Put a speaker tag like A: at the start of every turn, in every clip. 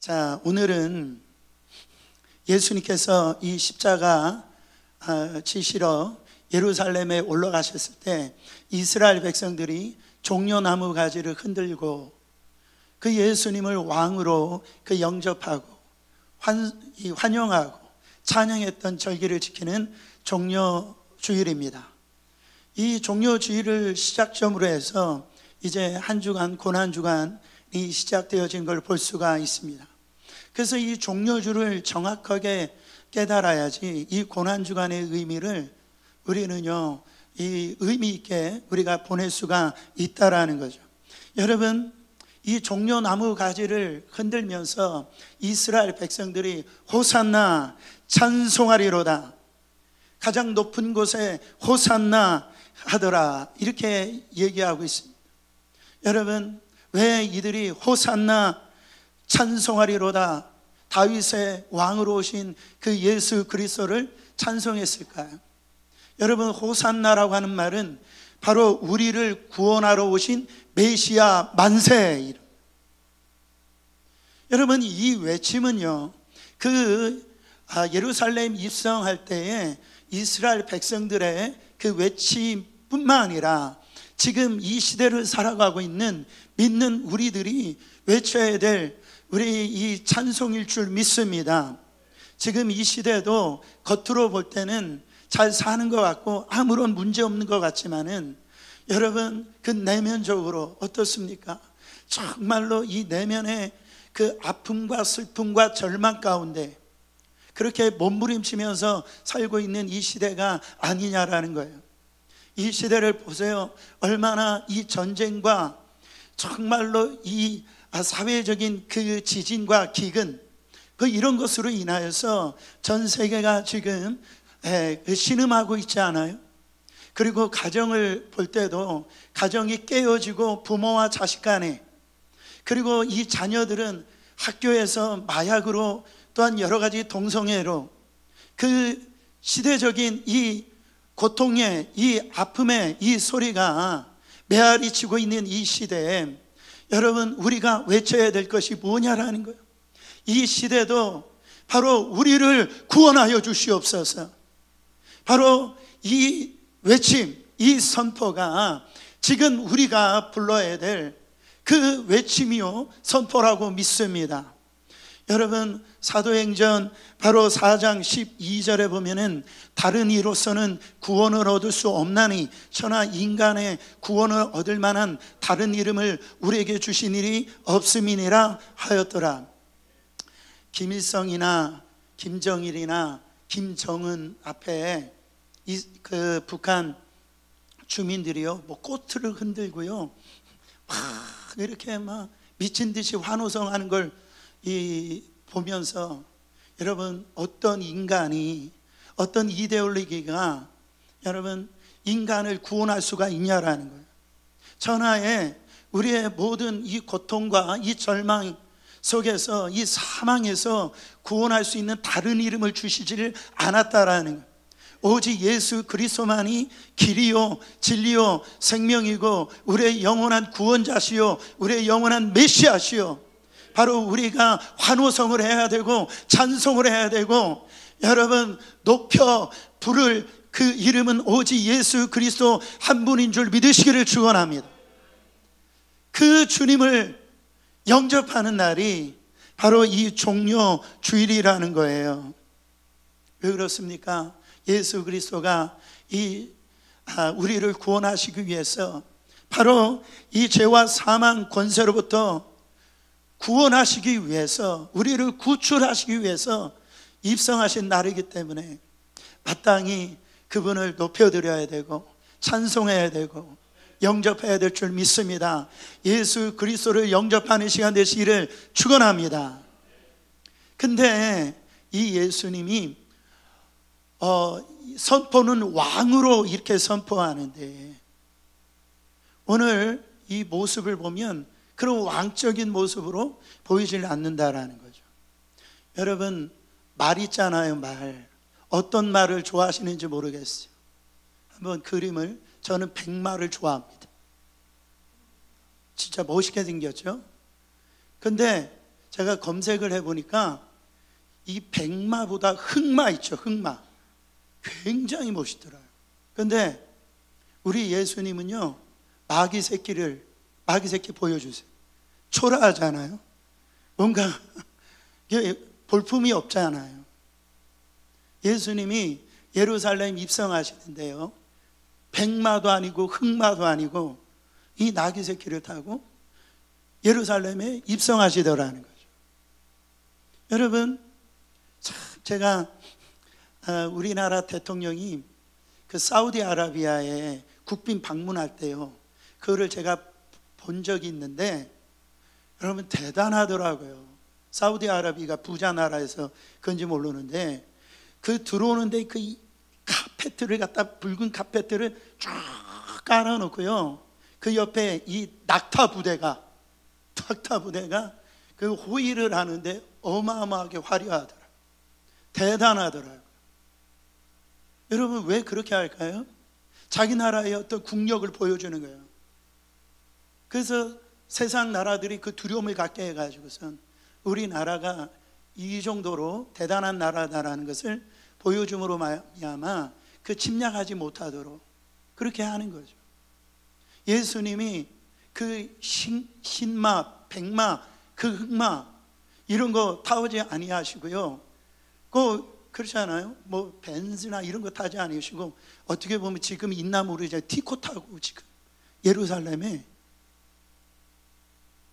A: 자, 오늘은 예수님께서 이 십자가 지시러 예루살렘에 올라가셨을 때 이스라엘 백성들이 종려나무 가지를 흔들고 그 예수님을 왕으로 영접하고 환영하고 찬양했던 절기를 지키는 종려주일입니다. 이 종려주일을 시작점으로 해서 이제 한 주간 고난주간이 시작되어진 걸 볼 수가 있습니다. 그래서 이 종려주를 정확하게 깨달아야지 이 고난주간의 의미를 우리는요, 이 의미 있게 우리가 보낼 수가 있다라는 거죠. 여러분, 이 종려나무 가지를 흔들면서 이스라엘 백성들이 호산나 찬송하리로다, 가장 높은 곳에 호산나 하더라, 이렇게 얘기하고 있습니다. 여러분, 왜 이들이 호산나 찬송하리로다, 다윗의 왕으로 오신 그 예수 그리스도를 찬송했을까요? 여러분, 호산나라고 하는 말은 바로 우리를 구원하러 오신 메시아 만세의 이름. 여러분, 이 외침은요, 예루살렘 입성할 때에 이스라엘 백성들의 그 외침뿐만 아니라 지금 이 시대를 살아가고 있는 믿는 우리들이 외쳐야 될 우리 이 찬송일 줄 믿습니다. 지금 이 시대도 겉으로 볼 때는 잘 사는 것 같고 아무런 문제 없는 것 같지만은 여러분, 그 내면적으로 어떻습니까? 정말로 이 내면의 그 아픔과 슬픔과 절망 가운데 그렇게 몸부림치면서 살고 있는 이 시대가 아니냐라는 거예요. 이 시대를 보세요. 얼마나 이 전쟁과 정말로 이 사회적인 그 지진과 기근, 이런 것으로 인하여서 전 세계가 지금 신음하고 있지 않아요? 그리고 가정을 볼 때도 가정이 깨어지고 부모와 자식 간에, 그리고 이 자녀들은 학교에서 마약으로 또한 여러 가지 동성애로 그 시대적인 이 고통의 이 아픔의 이 소리가 메아리 치고 있는 이 시대에 여러분, 우리가 외쳐야 될 것이 뭐냐라는 거예요. 이 시대도 바로 우리를 구원하여 주시옵소서. 바로 이 외침, 이 선포가 지금 우리가 불러야 될 그 외침이요 선포라고 믿습니다. 여러분, 사도행전 바로 4장 12절에 보면은 다른 이로서는 구원을 얻을 수 없나니 천하 인간의 구원을 얻을 만한 다른 이름을 우리에게 주신 일이 없음이니라 하였더라. 김일성이나 김정일이나 김정은 앞에 그 북한 주민들이요, 꽃을 흔들고요, 막 이렇게 막 미친 듯이 환호성하는 걸 보면서 여러분, 어떤 인간이, 어떤 이데올로기가 여러분 인간을 구원할 수가 있냐라는 거예요. 천하에 우리의 모든 이 고통과 이 절망 속에서, 이 사망에서 구원할 수 있는 다른 이름을 주시지를 않았다라는 거예요. 오직 예수 그리스도만이 길이요 진리요 생명이고 우리의 영원한 구원자시요 우리의 영원한 메시아시요, 바로 우리가 환호성을 해야 되고 찬송을 해야 되고 여러분, 높여 부를 그 이름은 오직 예수 그리스도 한 분인 줄 믿으시기를 축원합니다. 그 주님을 영접하는 날이 바로 이 종려 주일이라는 거예요. 왜 그렇습니까? 예수 그리스도가 우리를 구원하시기 위해서, 바로 이 죄와 사망 권세로부터 구원하시기 위해서, 우리를 구출하시기 위해서 입성하신 날이기 때문에 마땅히 그분을 높여드려야 되고 찬송해야 되고 영접해야 될 줄 믿습니다. 예수 그리스도를 영접하는 시간 되시기를 축원합니다. 근데 이 예수님이 선포는 왕으로 이렇게 선포하는데 오늘 이 모습을 보면 그런 왕적인 모습으로 보이질 않는다라는 거죠. 여러분, 말 있잖아요, 말. 어떤 말을 좋아하시는지 모르겠어요. 한번 그림을, 저는 백마를 좋아합니다. 진짜 멋있게 생겼죠? 근데 제가 검색을 해보니까 이 백마보다 흑마 있죠, 흑마. 굉장히 멋있더라고요. 그런데 우리 예수님은요, 마귀 새끼 보여주세요. 초라하잖아요. 뭔가 볼품이 없잖아요. 예수님이 예루살렘 입성하시는데요, 백마도 아니고 흑마도 아니고 이 나귀 새끼를 타고 예루살렘에 입성하시더라는 거죠. 여러분, 제가 우리나라 대통령이 그 사우디아라비아에 국빈 방문할 때요, 그거를 제가 본 적이 있는데 여러분 대단하더라고요. 사우디아라비아가 부자 나라에서 그런지 모르는데 그 들어오는데 그 카페트를 갖다 붉은 카페트를 쫙 깔아놓고요, 그 옆에 이 낙타 부대가 그 호위를 하는데 어마어마하게 화려하더라고요. 대단하더라고요. 여러분 왜 그렇게 할까요? 자기 나라의 어떤 국력을 보여주는 거예요. 그래서 세상 나라들이 그 두려움을 갖게 해가지고선 우리나라가 이 정도로 대단한 나라다라는 것을 보여줌으로 말미암아 그 침략하지 못하도록 그렇게 하는 거죠. 예수님이 그 흰마, 백마, 그 흑마 이런 거 타오지 아니하시고요, 그렇지 않아요? 뭐 벤츠나 이런 거 타지 않으시고 어떻게 보면 지금 인나무를 이제 티코 타고 지금 예루살렘에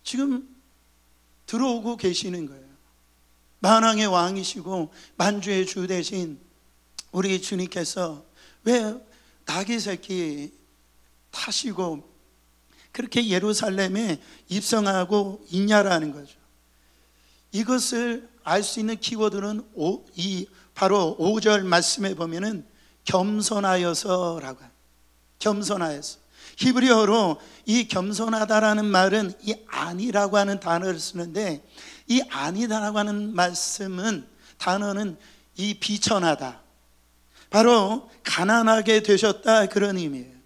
A: 지금 들어오고 계시는 거예요. 만왕의 왕이시고 만주의 주 되신 우리 주님께서 왜 나귀 새끼 타시고 그렇게 예루살렘에 입성하고 있냐라는 거죠. 이것을 알 수 있는 키워드는 바로 5절 말씀에 보면은 겸손하여서라고 해요. 겸손하여서. 히브리어로 이 겸손하다라는 말은 이 아니라고 하는 단어를 쓰는데, 이 아니다라고 하는 단어는 이 비천하다, 바로 가난하게 되셨다, 그런 의미예요.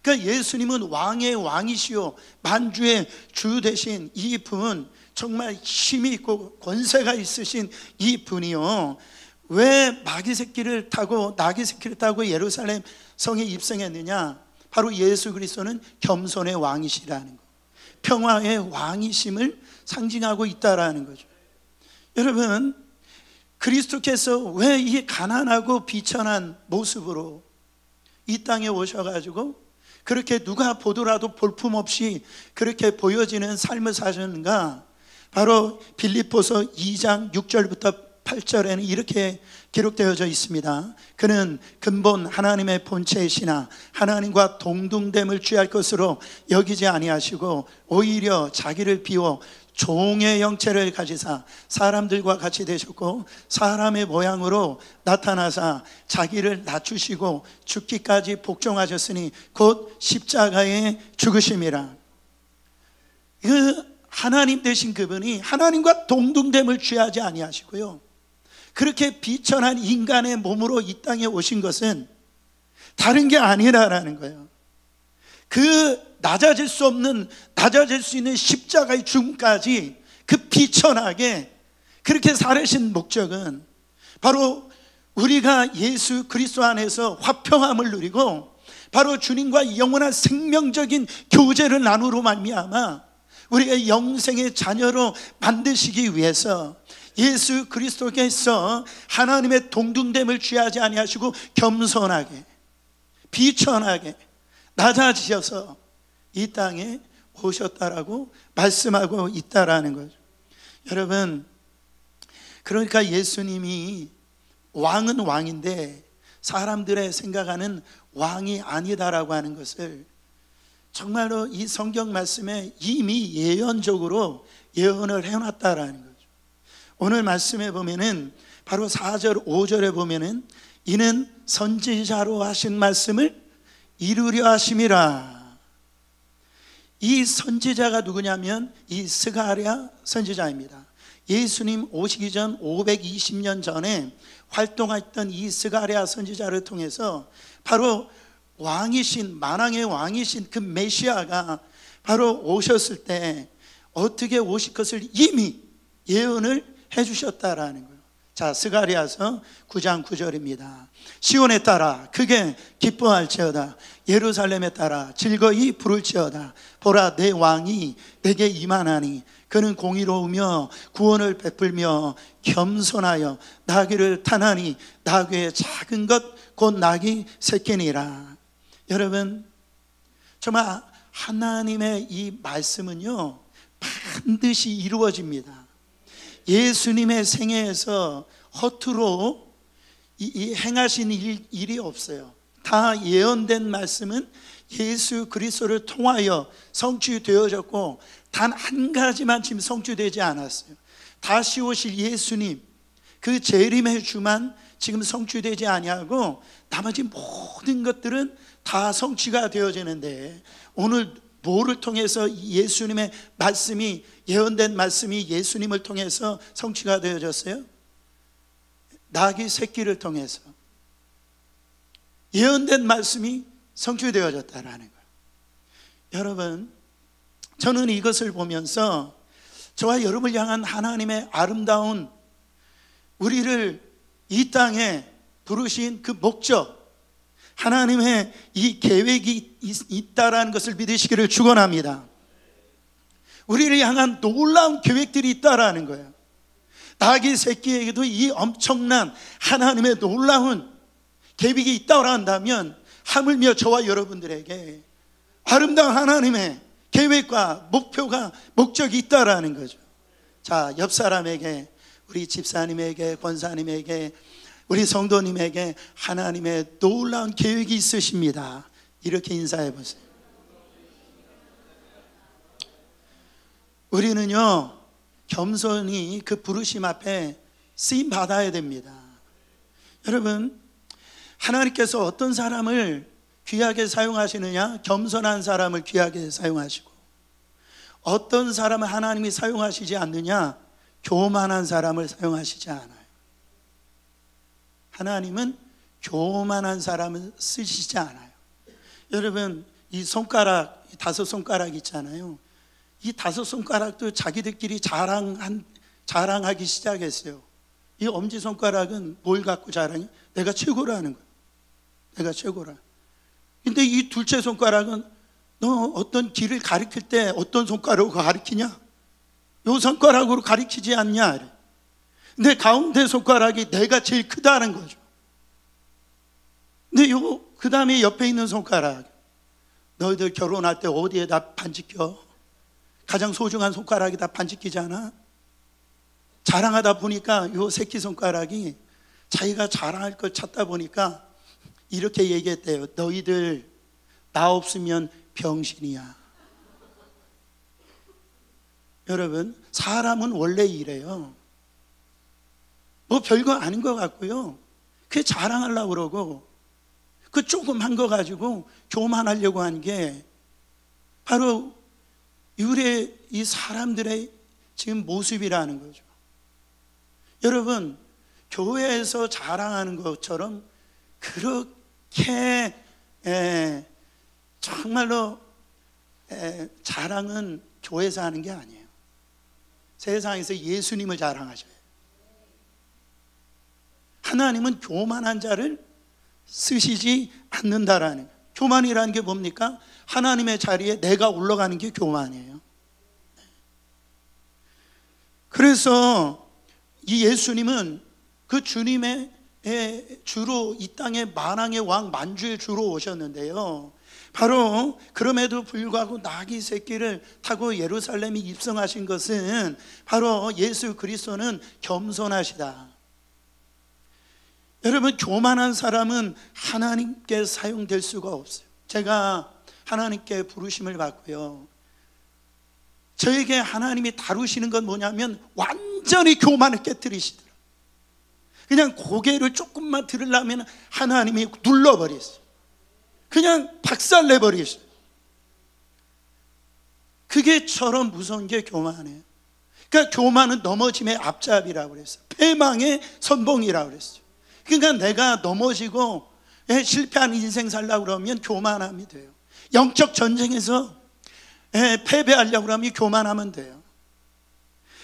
A: 그러니까 예수님은 왕의 왕이시요 만주의 주 되신 이 분, 정말 힘이 있고 권세가 있으신 이 분이요, 왜 나귀 새끼를 타고 예루살렘 성에 입성했느냐? 바로 예수 그리스도는 겸손의 왕이시라는 거, 평화의 왕이심을 상징하고 있다라는 거죠. 여러분, 그리스도께서 왜 이 가난하고 비천한 모습으로 이 땅에 오셔가지고 그렇게 누가 보더라도 볼품없이 그렇게 보여지는 삶을 사셨는가? 바로 빌립보서 2장 6절부터 8절에는 이렇게 기록되어져 있습니다. 그는 근본 하나님의 본체이시나 하나님과 동등됨을 취할 것으로 여기지 아니하시고 오히려 자기를 비워 종의 형체를 가지사 사람들과 같이 되셨고 사람의 모양으로 나타나사 자기를 낮추시고 죽기까지 복종하셨으니 곧 십자가에 죽으심이라. 그 하나님 되신 그분이 하나님과 동등됨을 취하지 아니하시고요, 그렇게 비천한 인간의 몸으로 이 땅에 오신 것은 다른 게 아니라라는 거예요. 그 낮아질 수 있는 십자가의 죽음까지 그 비천하게 그렇게 살으신 목적은 바로 우리가 예수 그리스도 안에서 화평함을 누리고 바로 주님과 영원한 생명적인 교제를 나누로 말미암아 우리가 영생의 자녀로 만드시기 위해서 예수 그리스도께서 하나님의 동등됨을 취하지 아니하시고 겸손하게 비천하게 낮아지셔서 이 땅에 오셨다라고 말씀하고 있다라는 거죠. 여러분, 그러니까 예수님이 왕은 왕인데 사람들의 생각하는 왕이 아니다라고 하는 것을 정말로 이 성경 말씀에 이미 예언적으로 예언을 해놨다라는 거죠. 오늘 말씀에 보면은 바로 4절 5절에 보면은 이는 선지자로 하신 말씀을 이루려 하심이라. 이 선지자가 누구냐면 이 스가랴 선지자입니다. 예수님 오시기 전 520년 전에 활동했던 이 스가랴 선지자를 통해서 바로 왕이신 만왕의 왕이신 그 메시아가 바로 오셨을 때 어떻게 오실 것을 이미 예언을 해주셨다라는 거예요. 자, 스가랴서 9장 9절입니다. 시온에 따라 크게 기뻐할지어다. 예루살렘에 따라 즐거이 부를지어다. 보라, 내 왕이 내게 임하나니 그는 공의로우며 구원을 베풀며 겸손하여 나귀를 타나니 나귀의 작은 것 곧 나귀 새끼니라. 여러분, 정말 하나님의 이 말씀은요 반드시 이루어집니다. 예수님의 생애에서 허투루 행하신 일이 없어요. 다 예언된 말씀은 예수 그리스도를 통하여 성취되어졌고, 단 한 가지만 지금 성취되지 않았어요. 다시 오실 예수님, 그 재림의 주만 지금 성취되지 아니하고 나머지 모든 것들은 다 성취가 되어지는데, 오늘 뭐를 통해서 예수님의 말씀이, 예언된 말씀이 예수님을 통해서 성취가 되어졌어요? 나귀 새끼를 통해서 예언된 말씀이 성취되어졌다라는 거예요. 여러분, 저는 이것을 보면서 저와 여러분을 향한 하나님의 아름다운, 우리를 이 땅에 부르신 그 목적, 하나님의 이 계획이 있다라는 것을 믿으시기를 축원합니다. 우리를 향한 놀라운 계획들이 있다라는 거예요. 나귀 새끼에게도 이 엄청난 하나님의 놀라운 계획이 있다고 한다면, 하물며 저와 여러분들에게 아름다운 하나님의 계획과 목표가, 목적이 있다라는 거죠. 자, 옆 사람에게, 우리 집사님에게, 권사님에게, 우리 성도님에게 하나님의 놀라운 계획이 있으십니다. 이렇게 인사해 보세요. 우리는요 겸손히 그 부르심 앞에 쓰임 받아야 됩니다. 여러분, 하나님께서 어떤 사람을 귀하게 사용하시느냐? 겸손한 사람을 귀하게 사용하시고, 어떤 사람을 하나님이 사용하시지 않느냐? 교만한 사람을 사용하시지 않아요. 하나님은 교만한 사람을 쓰시지 않아요. 여러분, 이 손가락, 이 5손가락 있잖아요. 이 5손가락도 자기들끼리 자랑하기 시작했어요. 이 엄지손가락은 뭘 갖고 자랑해? 내가 최고라는 거예요. 내가 최고라. 근데 이 둘째 손가락은, 너 어떤 길을 가리킬 때 어떤 손가락으로 가리키냐? 요 손가락으로 가리키지 않냐? 근데 가운데 손가락이 내가 제일 크다는 거죠. 근데 그 다음에 옆에 있는 손가락, 너희들 결혼할 때 어디에다 반지껴? 가장 소중한 손가락이 다 반지끼잖아. 자랑하다 보니까 요 새끼손가락이 자기가 자랑할 걸 찾다 보니까 이렇게 얘기했대요. 너희들 나 없으면 병신이야. 여러분, 사람은 원래 이래요. 뭐 별거 아닌 것 같고요, 그게 자랑하려고 그러고, 그 조금 한 거 가지고 교만하려고 한 게 바로 우리의 이 사람들의 지금 모습이라는 거죠. 여러분, 교회에서 자랑하는 것처럼 그렇게 정말로 자랑은 교회에서 하는 게 아니에요. 세상에서 예수님을 자랑하셔요. 하나님은 교만한 자를 쓰시지 않는다라는 거예요. 교만이라는 게 뭡니까? 하나님의 자리에 내가 올라가는 게 교만이에요. 그래서 이 예수님은 그 주님의 주로 이 땅의 만왕의 왕, 만주의 주로 오셨는데요, 바로 그럼에도 불구하고 나귀 새끼를 타고 예루살렘에 입성하신 것은 바로 예수 그리스도는 겸손하시다. 여러분, 교만한 사람은 하나님께 사용될 수가 없어요. 제가 하나님께 부르심을 받고요, 저에게 하나님이 다루시는 건 뭐냐면 완전히 교만을 깨뜨리시더라고요. 그냥 고개를 조금만 들으려면 하나님이 눌러버렸어요. 그냥 박살내버리셨어요. 그게 처럼 무서운 게 교만이에요. 그러니까 교만은 넘어짐의 앞잡이라고 그랬어요. 패망의 선봉이라고 그랬어요. 그러니까 내가 넘어지고 실패한 인생 살려고 그러면 교만함이 돼요. 영적 전쟁에서 패배하려고 그러면 교만하면 돼요.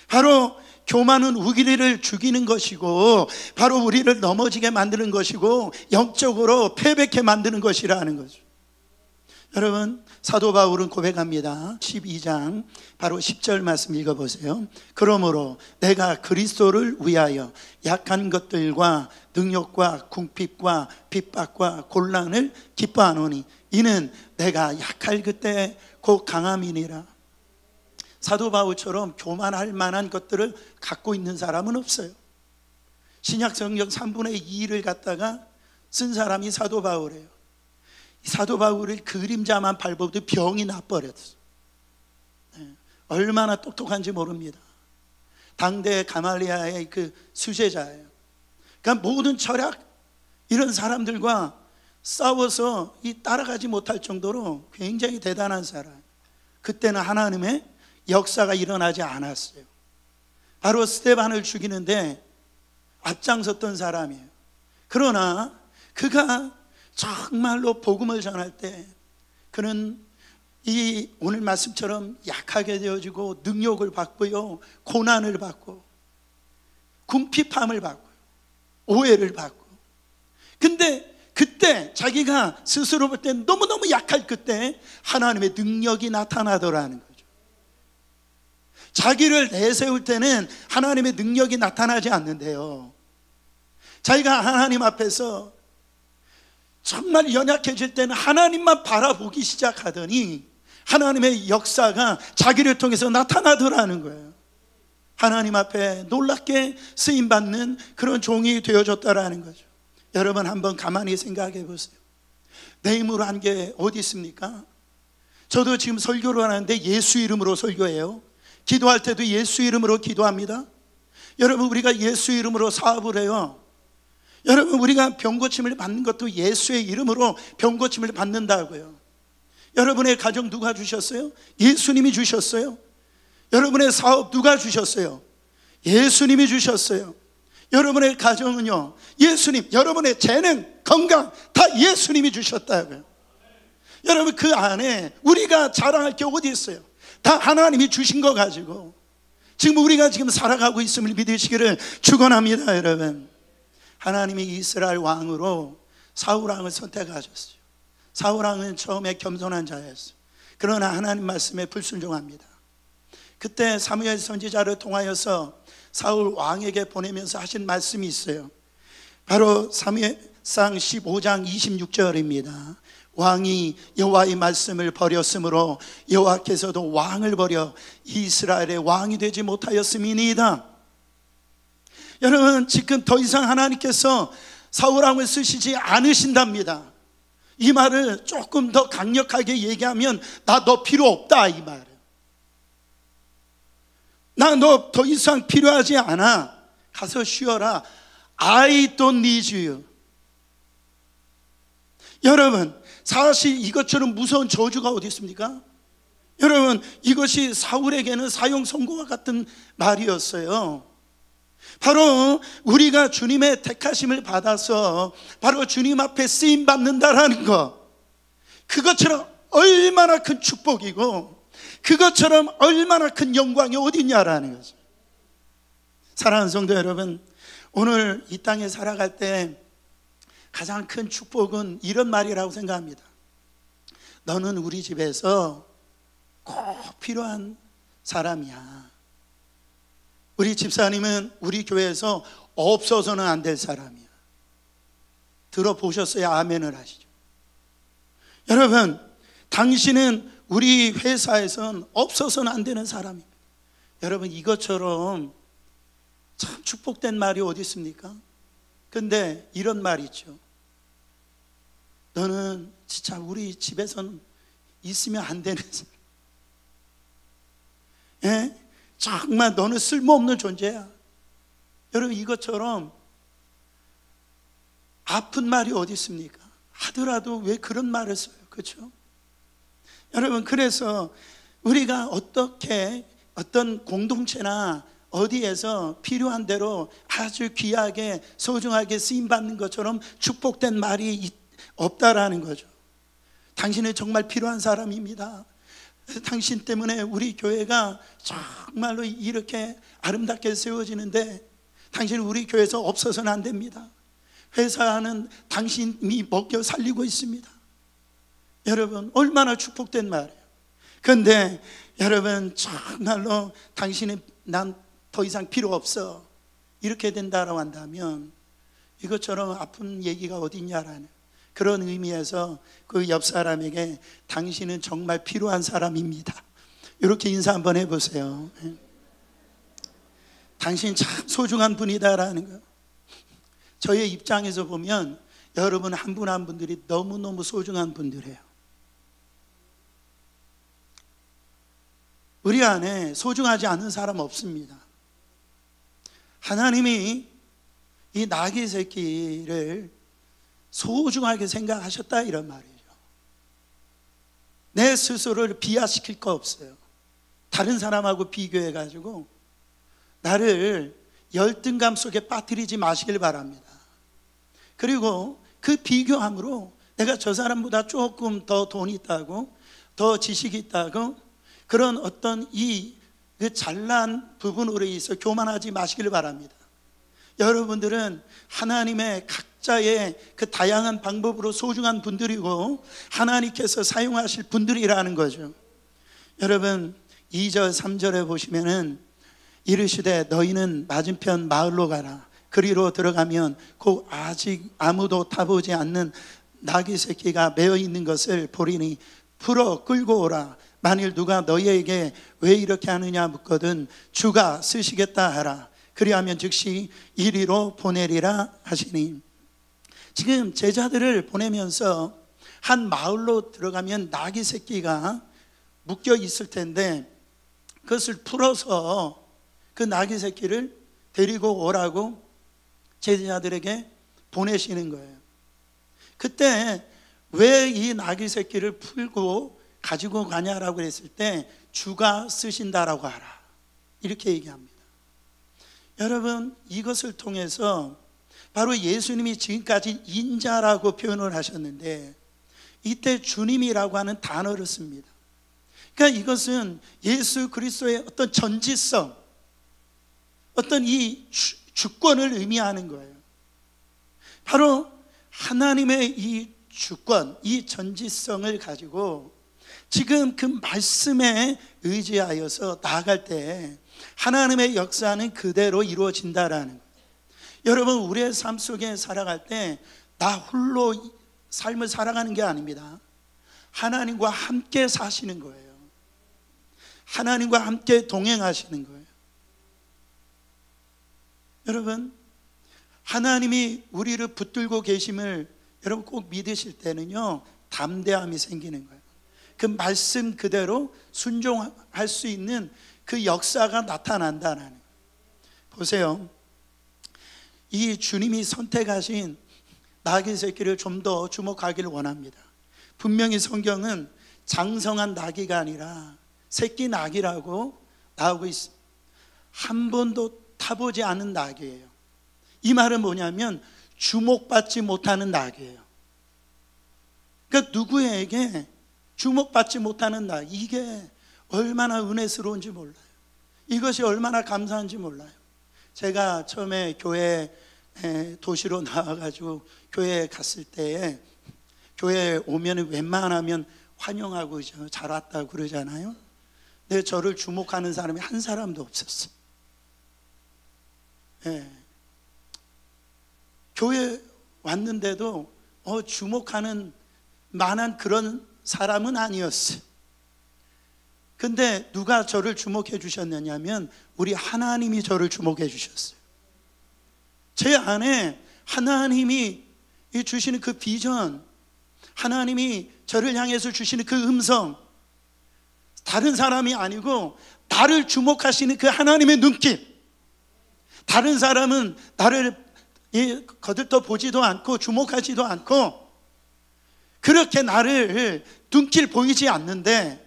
A: 바로 교만은 우리를 죽이는 것이고, 바로 우리를 넘어지게 만드는 것이고, 영적으로 패배케 만드는 것이라는 거죠. 여러분, 사도 바울은 고백합니다. 12장 바로 10절 말씀 읽어보세요. 그러므로 내가 그리스도를 위하여 약한 것들과 능욕과 궁핍과 핍박과 곤란을 기뻐하노니 이는 내가 약할 그때 곧 강함이니라. 사도 바울처럼 교만할 만한 것들을 갖고 있는 사람은 없어요. 신약 성경 3분의 2를 갖다가 쓴 사람이 사도 바울이에요. 사도 바울을 그림자만 밟아도 병이 나버렸어요. 얼마나 똑똑한지 모릅니다. 당대 가말리아의 그 수제자예요. 그러니까 모든 철학 이런 사람들과 싸워서 따라가지 못할 정도로 굉장히 대단한 사람. 그때는 하나님의 역사가 일어나지 않았어요. 바로 스데반을 죽이는데 앞장섰던 사람이에요. 그러나 그가 정말로 복음을 전할 때 그는 이 오늘 말씀처럼 약하게 되어지고 능욕을 받고요, 고난을 받고 궁핍함을 받고 오해를 받고, 근데 그때 자기가 스스로 볼 때 너무너무 약할 그때 하나님의 능력이 나타나더라는 거죠. 자기를 내세울 때는 하나님의 능력이 나타나지 않는데요, 자기가 하나님 앞에서 정말 연약해질 때는 하나님만 바라보기 시작하더니 하나님의 역사가 자기를 통해서 나타나더라는 거예요. 하나님 앞에 놀랍게 쓰임받는 그런 종이 되어졌다라는 거죠. 여러분, 한번 가만히 생각해 보세요. 내 힘으로 한 게 어디 있습니까? 저도 지금 설교를 하는데 예수 이름으로 설교해요. 기도할 때도 예수 이름으로 기도합니다. 여러분, 우리가 예수 이름으로 사업을 해요. 여러분, 우리가 병고침을 받는 것도 예수의 이름으로 병고침을 받는다고요. 여러분의 가정 누가 주셨어요? 예수님이 주셨어요. 여러분의 사업 누가 주셨어요? 예수님이 주셨어요. 여러분의 가정은요, 예수님, 여러분의 재능, 건강 다 예수님이 주셨다고요. 여러분, 그 안에 우리가 자랑할 게 어디 있어요? 다 하나님이 주신 거 가지고 지금 우리가 지금 살아가고 있음을 믿으시기를 축원합니다. 여러분, 하나님이 이스라엘 왕으로 사울 왕을 선택하셨어요. 사울 왕은 처음에 겸손한 자였어요. 그러나 하나님 말씀에 불순종합니다. 그때 사무엘 선지자를 통하여서 사울 왕에게 보내면서 하신 말씀이 있어요. 바로 사무엘상 15장 26절입니다. 왕이 여호와의 말씀을 버렸으므로 여호와께서도 왕을 버려 이스라엘의 왕이 되지 못하였음이니이다. 여러분, 지금 더 이상 하나님께서 사울 왕을 쓰시지 않으신답니다. 이 말을 조금 더 강력하게 얘기하면 나 너 필요 없다, 이 말은. 나 너 더 이상 필요하지 않아. 가서 쉬어라. I don't need you. 여러분, 사실 이것처럼 무서운 저주가 어디 있습니까? 여러분, 이것이 사울에게는 사형 선고와 같은 말이었어요. 바로 우리가 주님의 택하심을 받아서 바로 주님 앞에 쓰임 받는다라는 것, 그것처럼 얼마나 큰 축복이고 그것처럼 얼마나 큰 영광이 어디 있냐라는 거죠. 사랑하는 성도 여러분, 오늘 이 땅에 살아갈 때 가장 큰 축복은 이런 말이라고 생각합니다. 너는 우리 집에서 꼭 필요한 사람이야. 우리 집사님은 우리 교회에서 없어서는 안 될 사람이야. 들어보셨어야 아멘을 하시죠. 여러분, 당신은 우리 회사에선 없어서는 안 되는 사람입니다. 여러분, 이것처럼 참 축복된 말이 어디 있습니까? 근데 이런 말 있죠. 너는 진짜 우리 집에선 있으면 안 되는 사람. 예? 정말 너는 쓸모없는 존재야. 여러분, 이것처럼 아픈 말이 어디 있습니까? 하더라도 왜 그런 말을 써요? 그렇죠? 여러분, 그래서 우리가 어떻게 어떤 공동체나 어디에서 필요한 대로 아주 귀하게 소중하게 쓰임받는 것처럼 축복된 말이 없다라는 거죠. 당신은 정말 필요한 사람입니다. 당신 때문에 우리 교회가 정말로 이렇게 아름답게 세워지는데 당신은 우리 교회에서 없어서는 안 됩니다. 회사는 당신이 먹여 살리고 있습니다. 여러분, 얼마나 축복된 말이에요. 그런데 여러분, 정말로 당신은 난 더 이상 필요 없어, 이렇게 된다라고 한다면 이것처럼 아픈 얘기가 어딨냐라는 그런 의미에서 그 옆 사람에게 당신은 정말 필요한 사람입니다, 이렇게 인사 한번 해보세요. 당신 참 소중한 분이다라는 거. 저의 입장에서 보면 여러분 한 분 한 분들이 너무너무 소중한 분들이에요. 우리 안에 소중하지 않은 사람 없습니다. 하나님이 이 나귀 새끼를 소중하게 생각하셨다, 이런 말이죠. 내 스스로를 비하시킬 거 없어요. 다른 사람하고 비교해가지고 나를 열등감 속에 빠뜨리지 마시길 바랍니다. 그리고 그 비교함으로 내가 저 사람보다 조금 더 돈이 있다고, 더 지식이 있다고, 그런 어떤 그 잘난 부분으로 있어 교만하지 마시길 바랍니다. 여러분들은 하나님의 각자의 그 다양한 방법으로 소중한 분들이고 하나님께서 사용하실 분들이라는 거죠. 여러분 2절 3절에 보시면은 이르시되 너희는 맞은편 마을로 가라. 그리로 들어가면 곧 아직 아무도 타보지 않는 나귀 새끼가 매어 있는 것을 보리니 풀어 끌고 오라. 만일 누가 너희에게 왜 이렇게 하느냐 묻거든 주가 쓰시겠다 하라. 그리하면 즉시 이리로 보내리라 하시니. 지금 제자들을 보내면서 한 마을로 들어가면 나귀 새끼가 묶여 있을 텐데 그것을 풀어서 그 나귀 새끼를 데리고 오라고 제자들에게 보내시는 거예요. 그때 왜 이 나귀 새끼를 풀고 가지고 가냐라고 했을 때 주가 쓰신다라고 하라, 이렇게 얘기합니다. 여러분 이것을 통해서 바로 예수님이 지금까지 인자라고 표현을 하셨는데 이때 주님이라고 하는 단어를 씁니다. 그러니까 이것은 예수 그리스도의 어떤 전지성, 어떤 이 주권을 의미하는 거예요. 바로 하나님의 이 주권, 이 전지성을 가지고 지금 그 말씀에 의지하여서 나아갈 때 하나님의 역사는 그대로 이루어진다라는 거예요. 여러분 우리의 삶 속에 살아갈 때 나 홀로 삶을 살아가는 게 아닙니다. 하나님과 함께 사시는 거예요. 하나님과 함께 동행하시는 거예요. 여러분 하나님이 우리를 붙들고 계심을 여러분 꼭 믿으실 때는요 담대함이 생기는 거예요. 그 말씀 그대로 순종할 수 있는 그 역사가 나타난다는 거예요. 보세요, 이 주님이 선택하신 나귀 새끼를 좀 더 주목하기를 원합니다. 분명히 성경은 장성한 나귀가 아니라 새끼 나귀라고 나오고 있습니다. 한 번도 타보지 않은 나귀예요. 이 말은 뭐냐면 주목받지 못하는 나귀예요. 그러니까 누구에게 주목받지 못하는 나귀, 이게 얼마나 은혜스러운지 몰라요. 이것이 얼마나 감사한지 몰라요. 제가 처음에 교회 도시로 나와가지고 교회에 갔을 때에 교회에 오면 웬만하면 환영하고 잘 왔다고 그러잖아요. 근데 저를 주목하는 사람이 한 사람도 없었어요. 교회 왔는데도 주목하는 만한 그런 사람은 아니었어요. 근데 누가 저를 주목해 주셨느냐면 우리 하나님이 저를 주목해 주셨어요. 제 안에 하나님이 주시는 그 비전, 하나님이 저를 향해서 주시는 그 음성, 다른 사람이 아니고 나를 주목하시는 그 하나님의 눈길. 다른 사람은 나를 거들떠 보지도 않고 주목하지도 않고 그렇게 나를 눈길 보이지 않는데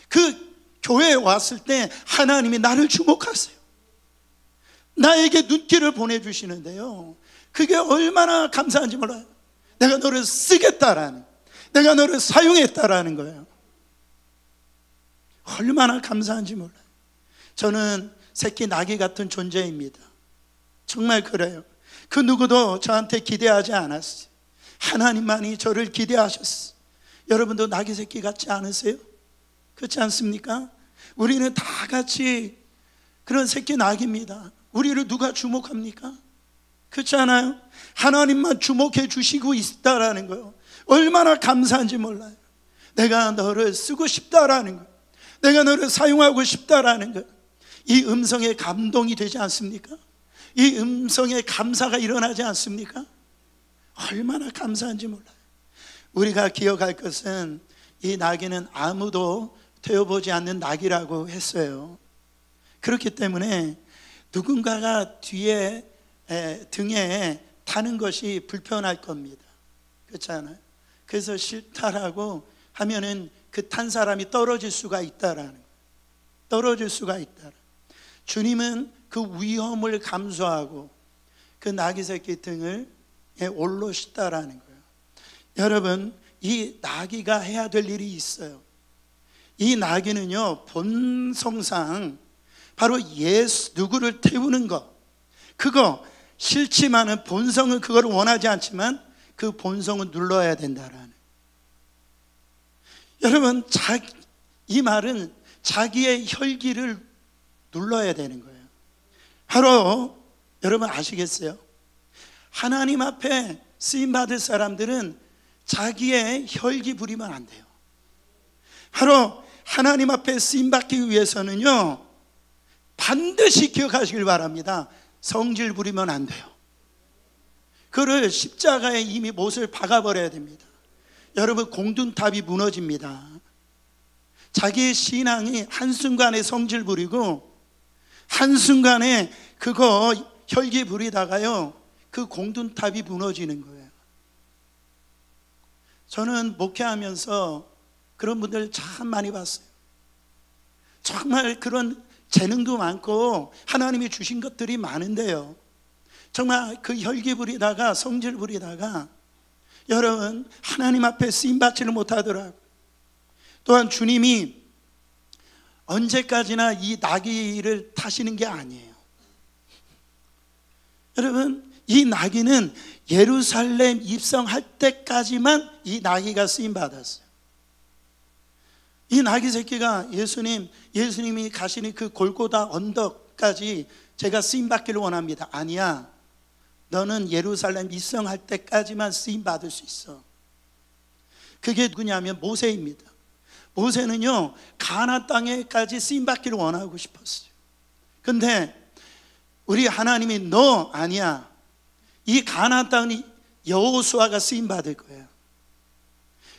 A: 그 교회에 왔을 때 하나님이 나를 주목하세요. 나에게 눈길을 보내주시는데요, 그게 얼마나 감사한지 몰라요. 내가 너를 쓰겠다라는, 내가 너를 사용했다라는 거예요. 얼마나 감사한지 몰라요. 저는 새끼 나귀 같은 존재입니다. 정말 그래요. 그 누구도 저한테 기대하지 않았어요. 하나님만이 저를 기대하셨어요. 여러분도 나귀 새끼 같지 않으세요? 그렇지 않습니까? 우리는 다 같이 그런 새끼 나귀입니다. 우리를 누가 주목합니까? 그렇지 않아요? 하나님만 주목해 주시고 있다라는 거예요. 얼마나 감사한지 몰라요. 내가 너를 쓰고 싶다라는 거예요. 내가 너를 사용하고 싶다라는 거예요. 이 음성에 감동이 되지 않습니까? 이 음성에 감사가 일어나지 않습니까? 얼마나 감사한지 몰라요. 우리가 기억할 것은 이 나귀는 아무도 태워보지 않는 나귀라고 했어요. 그렇기 때문에 누군가가 뒤에 등에 타는 것이 불편할 겁니다. 그렇지 않아요? 그래서 싫다라고 하면은 그 탄 사람이 떨어질 수가 있다라는 거예요. 떨어질 수가 있다. 주님은 그 위험을 감수하고 그 나귀 새끼 등을 올르셨다라는 거예요. 여러분, 이 나귀가 해야 될 일이 있어요. 이 나귀는요, 본성상 바로 예수 누구를 태우는 것, 그거 싫지만은 본성은 그걸 원하지 않지만 그 본성은 눌러야 된다라는. 여러분, 이 말은 자기의 혈기를 눌러야 되는 거예요. 바로 여러분 아시겠어요? 하나님 앞에 쓰임받을 사람들은 자기의 혈기 부리면 안 돼요. 바로 하나님 앞에 쓰임받기 위해서는요, 반드시 기억하시길 바랍니다. 성질 부리면 안 돼요. 그를 십자가에 이미 못을 박아버려야 됩니다. 여러분, 공든탑이 무너집니다. 자기의 신앙이 한순간에 성질 부리고 한순간에 그거 혈기 부리다가요, 그 공든탑이 무너지는 거예요. 저는 목회하면서 그런 분들 참 많이 봤어요. 정말 그런 재능도 많고 하나님이 주신 것들이 많은데요, 정말 그 혈기 부리다가 성질 부리다가 여러분 하나님 앞에 쓰임받지를 못하더라고요. 또한 주님이 언제까지나 이 나귀를 타시는 게 아니에요. 여러분, 이 나귀는 예루살렘 입성할 때까지만 이 나귀가 쓰임받았어요. 이 나귀 새끼가 예수님이 가시는 그 골고다 언덕까지 제가 쓰임받기를 원합니다. 아니야, 너는 예루살렘 입성할 때까지만 쓰임받을 수 있어. 그게 누구냐면 모세입니다. 모세는요, 가나안 땅에까지 쓰임받기를 원하고 싶었어요. 근데 우리 하나님이 너 아니야, 이 가나안 땅이 여호수아가 쓰임받을 거예요.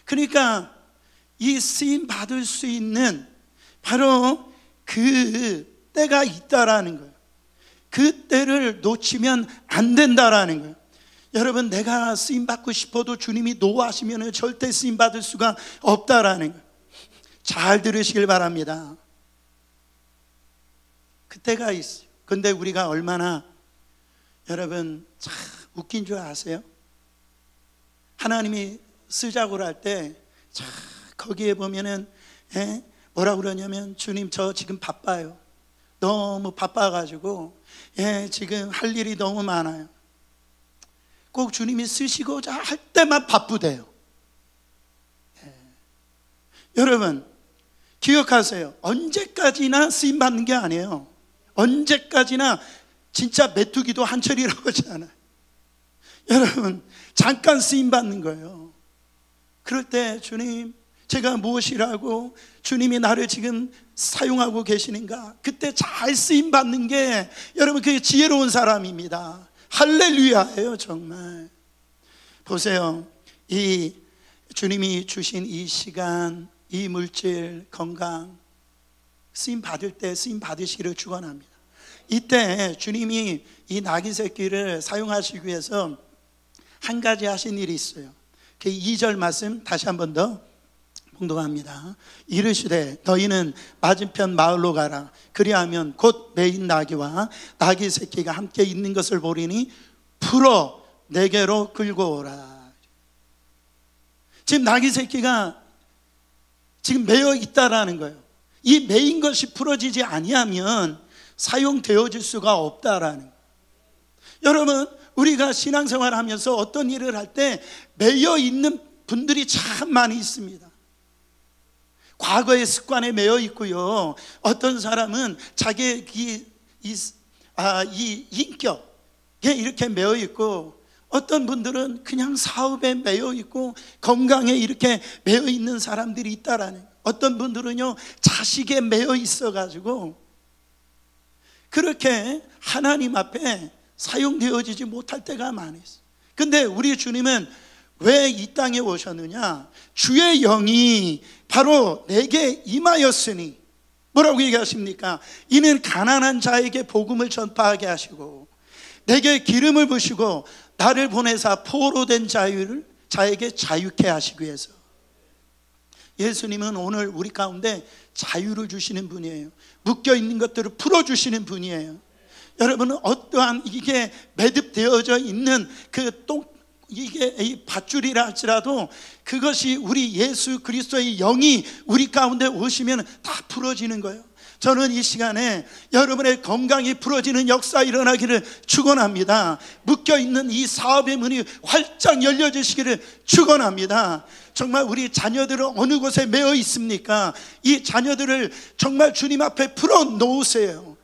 A: 그러니까 이 쓰임받을 수 있는 바로 그 때가 있다라는 거예요. 그 때를 놓치면 안 된다라는 거예요. 여러분, 내가 쓰임받고 싶어도 주님이 노하시면 절대 쓰임받을 수가 없다라는 거예요. 잘 들으시길 바랍니다. 그때가 있어요. 근데 우리가 얼마나 여러분 참 웃긴 줄 아세요? 하나님이 쓰자고 할 때 거기에 보면은 뭐라 그러냐면, 주님 저 지금 바빠요. 너무 바빠가지고 지금 할 일이 너무 많아요. 꼭 주님이 쓰시고자 할 때만 바쁘대요. 여러분 기억하세요. 언제까지나 쓰임받는 게 아니에요. 언제까지나 진짜 메뚜기도 한철이라고 하잖아요. 여러분, 잠깐 쓰임받는 거예요. 그럴 때 주님, 제가 무엇이라고 주님이 나를 지금 사용하고 계시는가, 그때 잘 쓰임받는 게 여러분 그게 지혜로운 사람입니다. 할렐루야예요. 정말 보세요. 이 주님이 주신 이 시간, 이 물질, 건강 쓰임 받을 때 쓰임 받으시기를 축원합니다. 이때 주님이 이 나귀 새끼를 사용하시기 위해서 한 가지 하신 일이 있어요. 그 2절 말씀 다시 한 번 더 봉독합니다. 이르시되 너희는 맞은편 마을로 가라. 그리하면 곧 매인 나귀와 나귀 새끼가 함께 있는 것을 보리니 풀어 내게로 끌고 오라. 지금 나귀 새끼가 지금 매여 있다라는 거예요. 이 매인 것이 풀어지지 아니하면 사용되어질 수가 없다라는 거예요. 여러분, 우리가 신앙생활 하면서 어떤 일을 할 때 매여 있는 분들이 참 많이 있습니다. 과거의 습관에 매여 있고요. 어떤 사람은 자기의 이 인격에 이렇게 매여 있고, 어떤 분들은 그냥 사업에 매여 있고 건강에 이렇게 매여 있는 사람들이 있다라는 거예요. 어떤 분들은요, 자식에 매여 있어가지고 그렇게 하나님 앞에 사용되어지지 못할 때가 많이 있어요. 근데 우리 주님은 왜 이 땅에 오셨느냐? 주의 영이 바로 내게 임하였으니, 뭐라고 얘기하십니까? 이는 가난한 자에게 복음을 전파하게 하시고 내게 기름을 부으시고 나를 보내사 포로된 자에게 자유케 하시기 위해서. 예수님은 오늘 우리 가운데 자유를 주시는 분이에요. 묶여있는 것들을 풀어주시는 분이에요. 여러분은 어떠한 이게 매듭되어져 있는 이게 이 밧줄이라 할지라도 그것이 우리 예수 그리스도의 영이 우리 가운데 오시면 다 풀어지는 거예요. 저는 이 시간에 여러분의 건강이 풀어지는 역사 일어나기를 축원합니다. 묶여있는 이 사업의 문이 활짝 열려지시기를 축원합니다. 정말 우리 자녀들은 어느 곳에 매여 있습니까? 이 자녀들을 정말 주님 앞에 풀어놓으세요.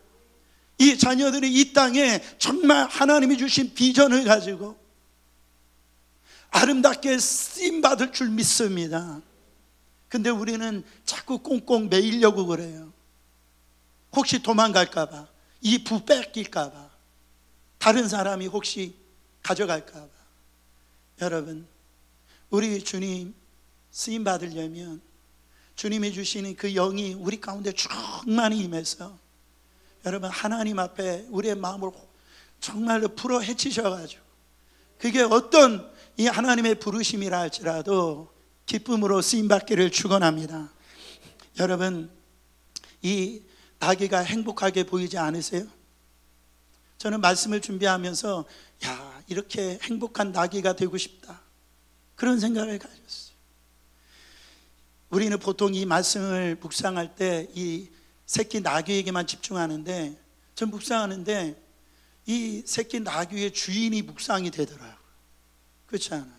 A: 이 자녀들이 이 땅에 정말 하나님이 주신 비전을 가지고 아름답게 쓰임받을 줄 믿습니다. 근데 우리는 자꾸 꽁꽁 매이려고 그래요. 혹시 도망갈까봐, 이 부 뺏길까봐, 다른 사람이 혹시 가져갈까봐. 여러분, 우리 주님 쓰임 받으려면 주님이 주시는 그 영이 우리 가운데 충만히 임해서 여러분 하나님 앞에 우리의 마음을 정말로 풀어 헤치셔가지고 그게 어떤 이 하나님의 부르심이라 할지라도 기쁨으로 쓰임 받기를 축원합니다. 여러분, 이 나귀가 행복하게 보이지 않으세요? 저는 말씀을 준비하면서 이렇게 행복한 나귀가 되고 싶다, 그런 생각을 가졌어요. 우리는 보통 이 말씀을 묵상할 때 이 새끼 나귀에게만 집중하는데, 전 묵상하는데 이 새끼 나귀의 주인이 묵상이 되더라고요. 그렇지 않아요?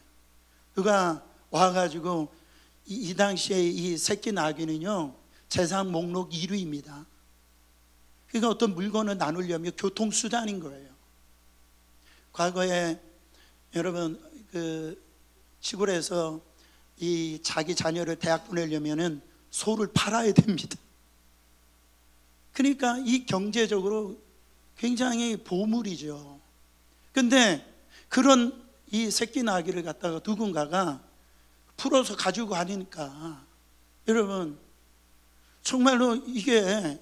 A: 그가 와가지고 이 당시에 이 새끼 나귀는요 재산 목록 1위입니다. 그러니까 어떤 물건을 나누려면 교통수단인 거예요. 과거에 여러분 그 시골에서 이 자기 자녀를 대학 보내려면은 소를 팔아야 됩니다. 그러니까 이 경제적으로 굉장히 보물이죠. 근데 그런 이 새끼 나귀를 갖다가 누군가가 풀어서 가지고 가니까 여러분 정말로 이게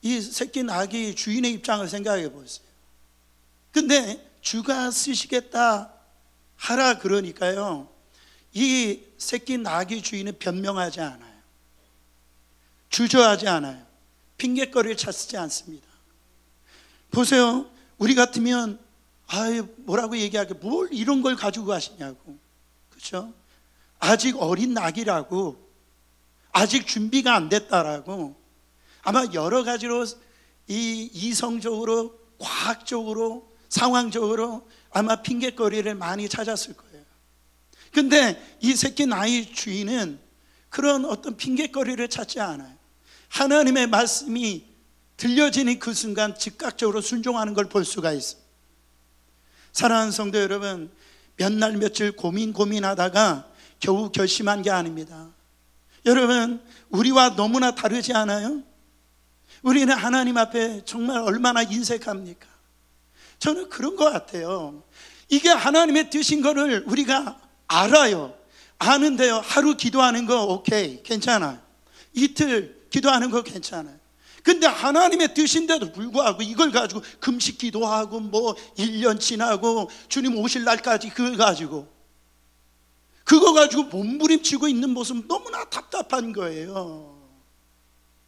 A: 이 새끼 나귀 주인의 입장을 생각해 보세요. 근데 주가 쓰시겠다 하라 그러니까요 이 새끼 나귀 주인은 변명하지 않아요. 주저하지 않아요. 핑계거리를 찾지 않습니다. 보세요. 우리 같으면 뭐라고 얘기하게, 뭘 이런 걸 가지고 가시냐고. 그렇죠? 아직 어린 낙이라고, 아직 준비가 안 됐다라고, 아마 여러 가지로 이 이성적으로, 과학적으로, 상황적으로 아마 핑계거리를 많이 찾았을 거예요. 근데 이 새끼 나귀 주인은 그런 어떤 핑계거리를 찾지 않아요. 하나님의 말씀이 들려지는 그 순간 즉각적으로 순종하는 걸 볼 수가 있습니다. 사랑하는 성도 여러분, 몇 날 며칠 고민하다가 겨우 결심한 게 아닙니다. 여러분, 우리와 너무나 다르지 않아요? 우리는 하나님 앞에 정말 얼마나 인색합니까? 저는 그런 것 같아요. 이게 하나님의 뜻인 거를 우리가 알아요. 아는데요, 하루 기도하는 거 오케이, 괜찮아요. 이틀 기도하는 거 괜찮아요. 근데 하나님의 뜻인데도 불구하고 이걸 가지고 금식 기도하고 뭐 1년 지나고 주님 오실 날까지 그거 가지고 몸부림치고 있는 모습 너무나 답답한 거예요.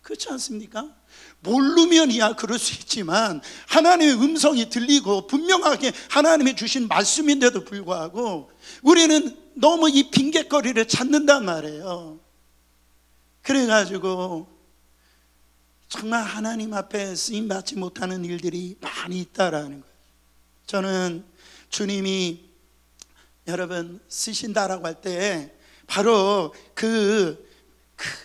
A: 그렇지 않습니까? 모르면이야 그럴 수 있지만 하나님의 음성이 들리고 분명하게 하나님이 주신 말씀인데도 불구하고 우리는 너무 이 핑계거리를 찾는단 말이에요. 그래가지고 정말 하나님 앞에 쓰임받지 못하는 일들이 많이 있다라는 거예요. 저는 주님이 여러분 쓰신다라고 할 때 바로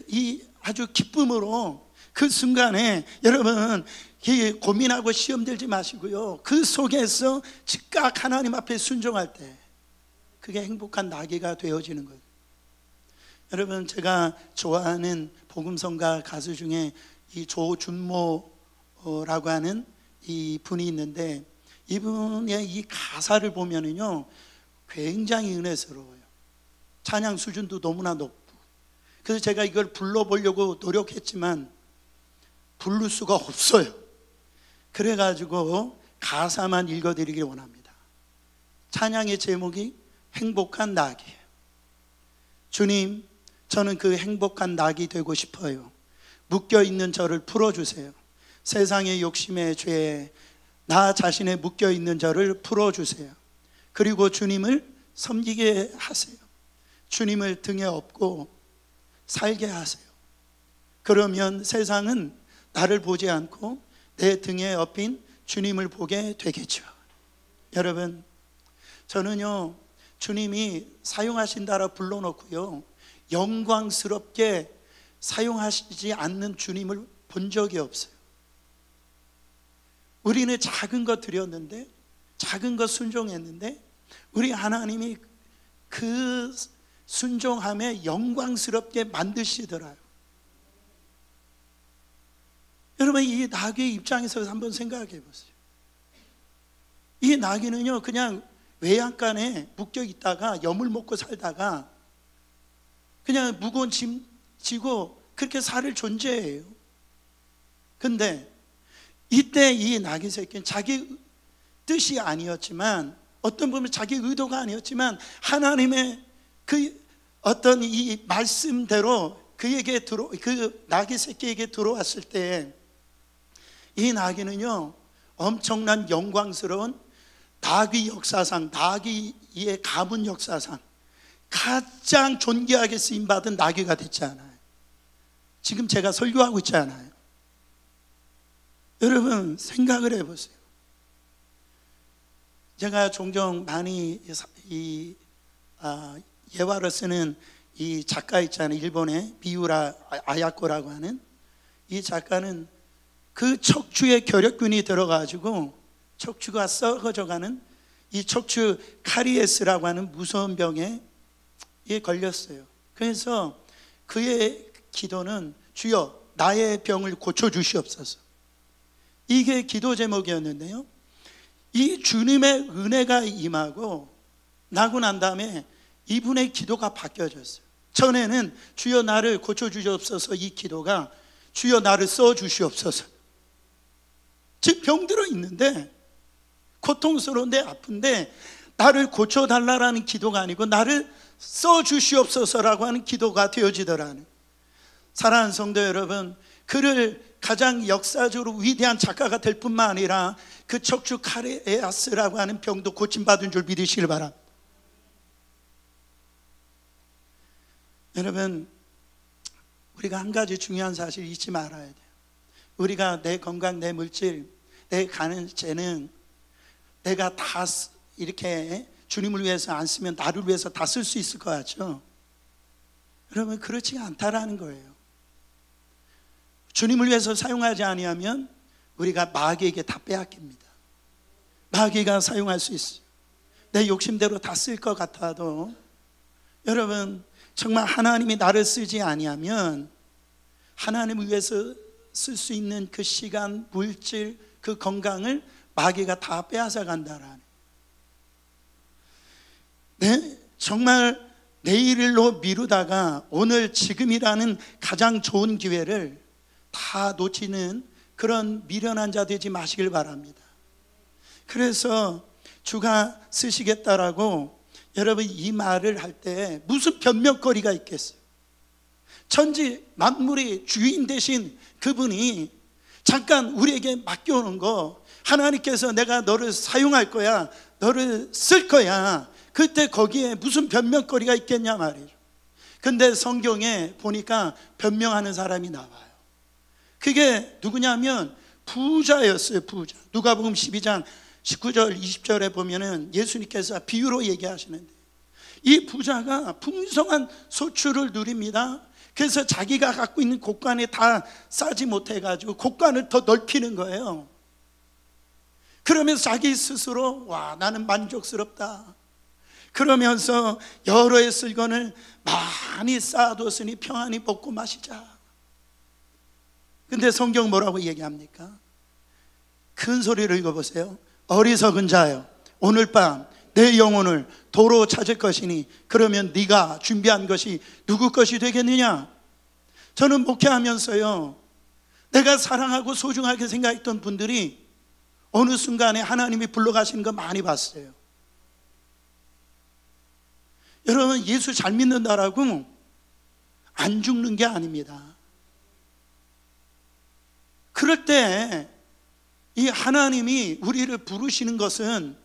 A: 이 아주 기쁨으로 그 순간에 여러분 고민하고 시험 들지 마시고요, 그 속에서 즉각 하나님 앞에 순종할 때 그게 행복한 나귀가 되어지는 거예요. 여러분, 제가 좋아하는 복음성가 가수 중에 이 조준모라고 하는 이 분이 있는데, 이분의 이 가사를 보면은요 굉장히 은혜스러워요. 찬양 수준도 너무나 높고, 그래서 제가 이걸 불러보려고 노력했지만 부를 수가 없어요. 그래가지고 가사만 읽어드리길 원합니다. 찬양의 제목이 행복한 낙이에요. 주님, 저는 그 행복한 낙이 되고 싶어요. 묶여있는 저를 풀어주세요. 세상의 욕심의 죄에 나 자신의 묶여있는 저를 풀어주세요. 그리고 주님을 섬기게 하세요. 주님을 등에 업고 살게 하세요. 그러면 세상은 나를 보지 않고 내 등에 업힌 주님을 보게 되겠죠. 여러분, 저는요 주님이 사용하신다라 불러놓고요 영광스럽게 사용하시지 않는 주님을 본 적이 없어요. 우리는 작은 것 드렸는데, 작은 것 순종했는데, 우리 하나님이 그 순종함에 영광스럽게 만드시더라요. 여러분, 이 나귀의 입장에서 한번 생각해 보세요. 이 나귀는요 그냥 외양간에 묶여 있다가 염을 먹고 살다가 그냥 무거운 짐 지고 그렇게 살 존재예요. 근데 이때 이 나귀 새끼는 자기 뜻이 아니었지만, 어떤 부분 자기 의도가 아니었지만 하나님의 그 어떤 이 말씀대로 그 나귀 새끼에게 들어왔을 때, 이 나귀는요 엄청난 영광스러운 나귀 역사상, 나귀의 가문 역사상 가장 존귀하게 쓰임받은 나귀가 됐잖아요. 지금 제가 설교하고 있잖아요. 여러분 생각을 해보세요. 제가 종종 많이 예화를 쓰는 이 작가 있잖아요. 일본의 미우라 아야코라고 하는 이 작가는 그 척추에 결핵균이 들어가지고 척추가 썩어져가는 이 척추 카리에스라고 하는 무서운 병에 걸렸어요. 그래서 그의 기도는 주여 나의 병을 고쳐주시옵소서, 이게 기도 제목이었는데요, 이 주님의 은혜가 임하고 나고 난 다음에 이분의 기도가 바뀌어졌어요. 전에는 주여 나를 고쳐주시옵소서, 이 기도가 주여 나를 써주시옵소서. 즉 병들어 있는데, 고통스러운데 아픈데 나를 고쳐달라는 기도가 아니고 나를 써주시옵소서라고 하는 기도가 되어지더라는. 사랑하는 성도 여러분, 그를 가장 역사적으로 위대한 작가가 될 뿐만 아니라 그 척추 카리에스라고 하는 병도 고침받은 줄 믿으시길 바랍니다. 여러분, 우리가 한 가지 중요한 사실 잊지 말아야 돼요. 우리가 내 건강, 내 물질, 내 가는 재능 내가 다 이렇게 주님을 위해서 안 쓰면 나를 위해서 다 쓸 수 있을 것 같죠? 여러분, 그렇지가 않다라는 거예요. 주님을 위해서 사용하지 아니하면 우리가 마귀에게 다 빼앗깁니다. 마귀가 사용할 수 있어요. 내 욕심대로 다 쓸 것 같아도 여러분, 정말 하나님이 나를 쓰지 아니하면 하나님을 위해서 쓸 수 있는 그 시간, 물질, 그 건강을 마귀가 다 빼앗아 간다라는. 정말 내일로 미루다가 오늘 지금이라는 가장 좋은 기회를 다 놓치는 그런 미련한 자 되지 마시길 바랍니다. 그래서 주가 쓰시겠다라고 여러분 이 말을 할 때 무슨 변명거리가 있겠어요? 천지 만물의 주인 되신 그분이 잠깐 우리에게 맡겨오는 거, 하나님께서 내가 너를 사용할 거야, 너를 쓸 거야, 그때 거기에 무슨 변명거리가 있겠냐 말이에요. 근데 성경에 보니까 변명하는 사람이 나와요. 그게 누구냐면 부자였어요. 부자. 누가복음 12장 19절 20절에 보면은 예수님께서 비유로 얘기하시는데, 이 부자가 풍성한 소출을 누립니다. 그래서 자기가 갖고 있는 곳간에 다 싸지 못해가지고 곳간을 더 넓히는 거예요. 그러면서 자기 스스로 와, 나는 만족스럽다 그러면서 여러 해 쓸건을 많이 쌓아뒀으니 평안히 먹고 마시자. 근데 성경 뭐라고 얘기합니까? 큰 소리로 읽어보세요. 어리석은 자여, 오늘 밤 내 영혼을 도로 찾을 것이니 그러면 네가 준비한 것이 누구 것이 되겠느냐? 저는 목회하면서요, 내가 사랑하고 소중하게 생각했던 분들이 어느 순간에 하나님이 불러가시는 거 많이 봤어요. 여러분, 예수 잘 믿는다라고 안 죽는 게 아닙니다. 그럴 때 이 하나님이 우리를 부르시는 것은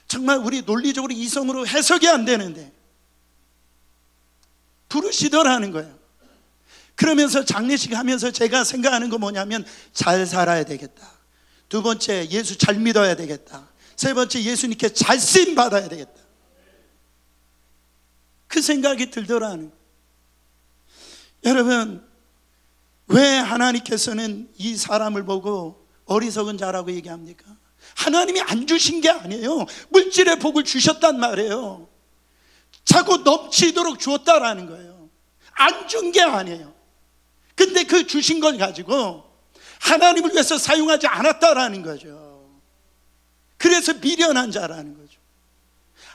A: 정말 우리 논리적으로 이성으로 해석이 안 되는데 부르시더라는 거예요. 그러면서 장례식 하면서 제가 생각하는 거 뭐냐면, 잘 살아야 되겠다. 두 번째, 예수 잘 믿어야 되겠다. 세 번째, 예수님께 잘 쓰임 받아야 되겠다. 그 생각이 들더라는 거예요. 여러분, 왜 하나님께서는 이 사람을 보고 어리석은 자라고 얘기합니까? 하나님이 안 주신 게 아니에요. 물질의 복을 주셨단 말이에요. 차고 넘치도록 주었다라는 거예요. 안 준 게 아니에요. 근데 그 주신 걸 가지고 하나님을 위해서 사용하지 않았다라는 거죠. 그래서 미련한 자라는 거죠.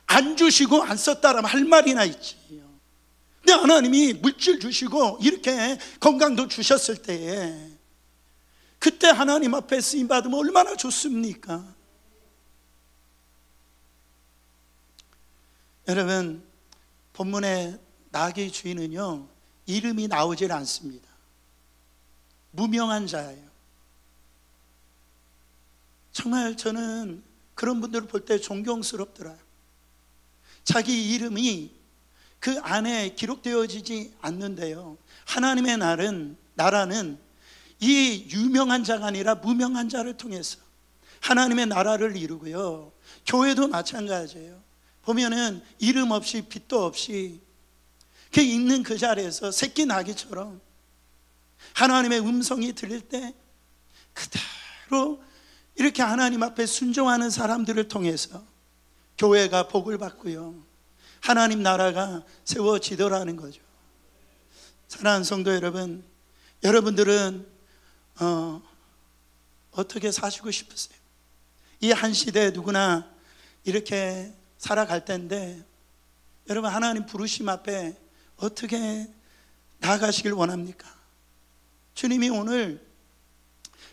A: 안 주시고 안 썼다라면 할 말이나 있지. 근데 하나님이 물질 주시고 이렇게 건강도 주셨을 때에 그때 하나님 앞에 쓰임 받으면 얼마나 좋습니까? 여러분, 본문의 낙의 주인은요, 이름이 나오질 않습니다. 무명한 자예요. 정말 저는 그런 분들을 볼 때 존경스럽더라고요. 자기 이름이 그 안에 기록되어지지 않는데요, 하나님의 나라는 이 유명한 자가 아니라 무명한 자를 통해서 하나님의 나라를 이루고요, 교회도 마찬가지예요. 보면은 이름 없이 빛도 없이 그 있는 그 자리에서 새끼 나기처럼 하나님의 음성이 들릴 때 그대로 이렇게 하나님 앞에 순종하는 사람들을 통해서 교회가 복을 받고요, 하나님 나라가 세워지더라는 거죠. 사랑하는 성도 여러분, 여러분들은 어떻게 사시고 싶으세요? 이 한 시대에 누구나 이렇게 살아갈 텐데, 여러분, 하나님 부르심 앞에 어떻게 나아가시길 원합니까? 주님이 오늘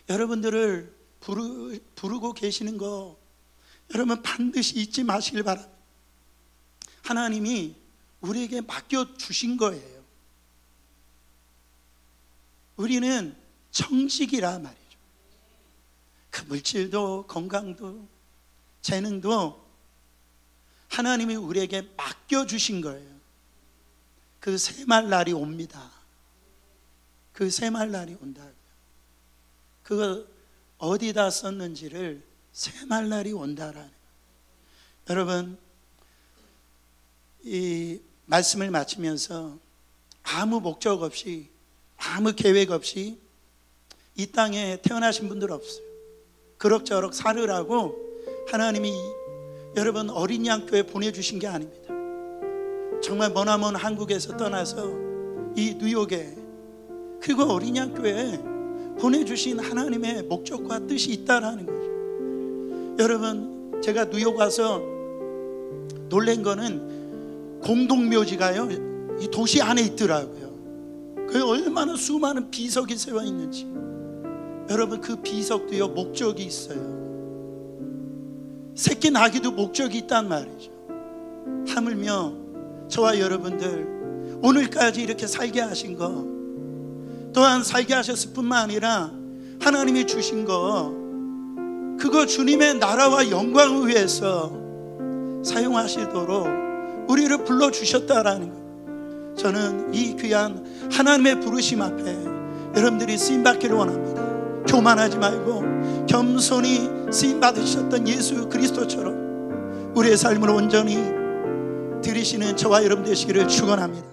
A: 여러분들을 부르고 계시는 거 여러분 반드시 잊지 마시길 바랍니다. 하나님이 우리에게 맡겨주신 거예요. 우리는 청직이라 말이죠. 그 물질도 건강도 재능도 하나님이 우리에게 맡겨주신 거예요. 그 샘할 날이 옵니다. 그 샘할 날이 온다고요. 그거 어디다 썼는지를 샘할 날이 온다라는 거예요. 여러분, 이 말씀을 마치면서 아무 목적 없이, 아무 계획 없이 이 땅에 태어나신 분들 없어요. 그럭저럭 살으라고 하나님이 여러분 어린 양 교회 보내주신 게 아닙니다. 정말 머나먼 한국에서 떠나서 이 뉴욕에, 그리고 어린 양 교회에 보내주신 하나님의 목적과 뜻이 있다라는 거죠. 여러분, 제가 뉴욕 와서 놀란 거는 공동묘지가요, 이 도시 안에 있더라고요. 그 얼마나 수많은 비석이 세워 있는지. 여러분, 그 비석도요 목적이 있어요. 새끼 나기도 목적이 있단 말이죠. 하물며 저와 여러분들 오늘까지 이렇게 살게 하신 거, 또한 살게 하셨을 뿐만 아니라 하나님이 주신 거, 그거 주님의 나라와 영광을 위해서 사용하시도록 우리를 불러주셨다라는 거. 저는 이 귀한 하나님의 부르심 앞에 여러분들이 쓰임받기를 원합니다. 교만하지 말고 겸손히 쓰임받으셨던 예수 그리스도처럼 우리의 삶을 온전히 들이시는 저와 여러분 되시기를 축원합니다.